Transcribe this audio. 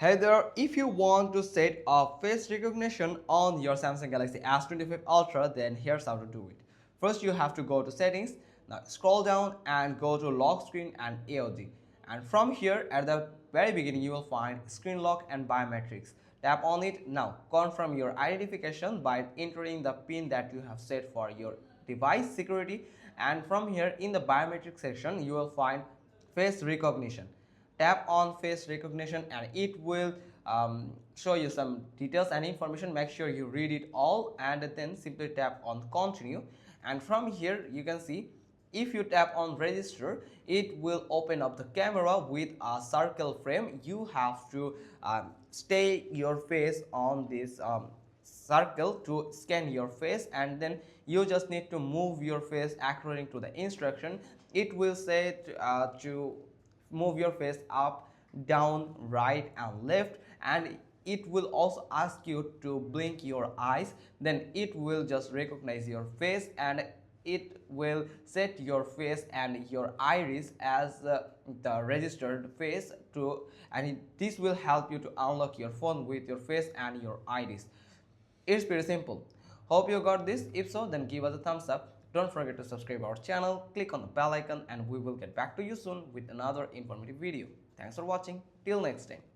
Hey there, if you want to set up face recognition on your Samsung Galaxy S25 Ultra, then here's how to do it. First, you have to go to settings, now scroll down and go to lock screen and AOD. And from here, at the very beginning, you will find screen lock and biometrics. Tap on it. Now, confirm your identification by entering the PIN that you have set for your device security. And from here, in the biometric section, you will find face recognition. Tap on face recognition and it will show you some details and information. Make sure you read it all and then simply tap on continue. And from here you can see, if you tap on register, it will open up the camera with a circle frame. You have to stay your face on this circle to scan your face, and then you just need to move your face according to the instruction. It will say to move your face up, down, right and left, and it will also ask you to blink your eyes. Then it will just recognize your face and it will set your face and your iris as the registered face to, and this will help you to unlock your phone with your face and your iris. It's pretty simple. Hope you got this. If so, then give us a thumbs up. Don't forget to subscribe our channel, click on the bell icon, and we will get back to you soon with another informative video. Thanks for watching. Till next time.